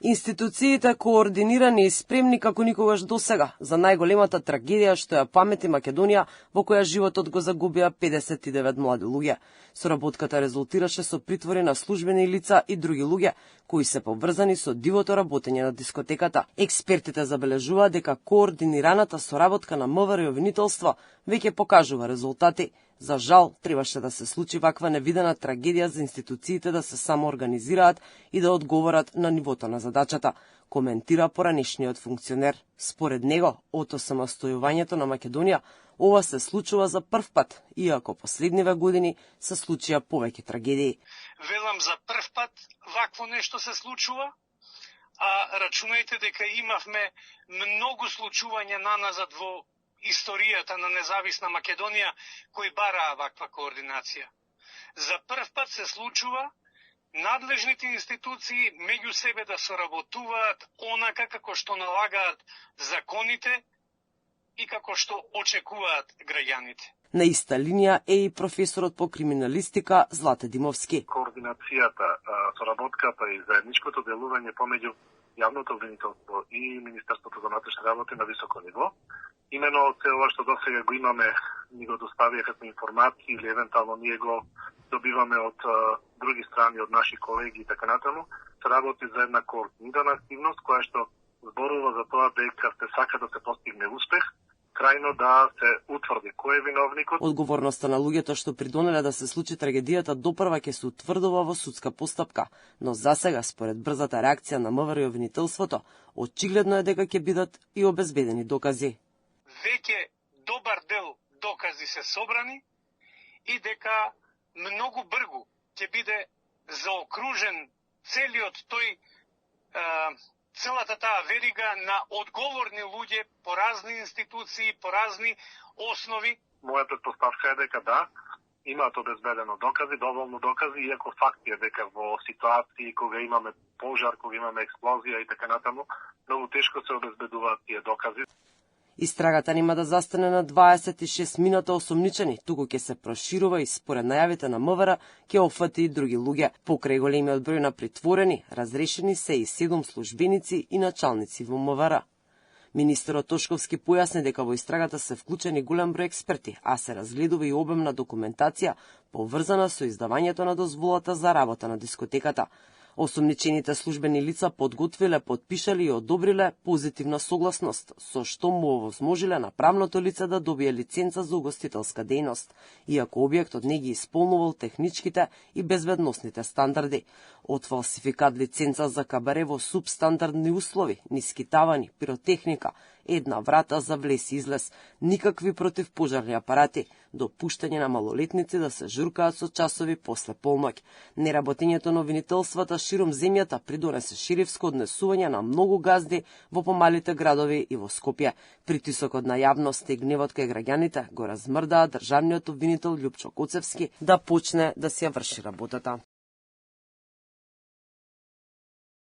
Институциите координирани и спремни како никогаш досега за најголемата трагедија што ја памети Македонија, во која животот го загубија 59 млади луѓе. Соработката резултираше со притвори на службени лица и други луѓе, кои се поврзани со дивото работење на дискотеката. Експертите забележуваат дека координираната соработка на МВР и обвинителство веќе покажува резултати. За жал, требаше да се случи ваква невидена трагедија за институциите да се самоорганизираат и да одговорат на нивото на задачата, коментира поранешниот функционер. Според него, од осамостојувањето на Македонија, ова се случува за прв пат, иако последниве години се случија повеќе трагедии. Велам за прв пат вакво нешто се случува, а рачунајте дека имавме многу случувања наназад во историјата на независна Македонија кои бараа ваква координација. За прв пат се случува надлежните институции меѓу себе да соработуваат онака како што налагаат законите и како што очекуваат граѓаните. На иста линија е и професорот по криминалистика Злате Димовски. Координацијата, соработката и заедничкото делување помеѓу јавното обвинителство и Министерството за внатрешни работи на високо ниво. Имено се ова што досега го имаме, ни го доставија како информации или евентуално ние го добиваме од други страни, од наши колеги и така натаму, се работи за една координирана активност која што зборува за тоа дека се сака да се постигне успех, крајно да се утврди кој е виновникот. Одговорноста на луѓето што придонеле да се случи трагедијата допрва ќе се утврдува во судска постапка, но засега според брзата реакција на МВР и обвинителството, очигледно е дека ќе бидат и обезбедени докази. Веќе добар дел докази се собрани и дека многу брзо ќе биде заокружен целиот тој целата таа верига на одговорни луѓе по разни институции, по разни основи. Моја претпоставка е дека да, имаат обезбедено докази, доволно докази, иако факт е дека во ситуации кога имаме пожар, кога имаме експлозија и така натаму, многу тешко се обезбедуваат тие докази. Истрагата нема да застане на 26 минута осомничени, туку ќе се проширува и според најавите на МВР ќе опфати и други луѓе. Покрај големиот број на притворени, разрешени се и 7 службеници и началници во МВР. Министерот Тошковски појасни дека во истрагата се вклучени голем број експерти, а се разгледува и обемна документација поврзана со издавањето на дозволата за работа на дискотеката. Осомничените службени лица подготвиле, подпишале и одобриле позитивна согласност, со што му овозможиле на правното лице да добие лиценца за угостителска дејност, иако објектот не ги исполнувал техничките и безбедносните стандарди. Од фалсификат лиценца за кабаре во субстандардни услови, ниски тавани, пиротехника, една врата за влез и излез, никакви противпожарни апарати, допуштање на малолетници да се журкаат со часови после полноќ. Неработењето на обвинителствата широм земјата придонесе шерифско однесување на многу газди во помалите градови и во Скопје. Притисокот на јавност и гневот кај граѓаните го размрдаа државниот обвинител Љупчо Коцевски да почне да си ја врши работата.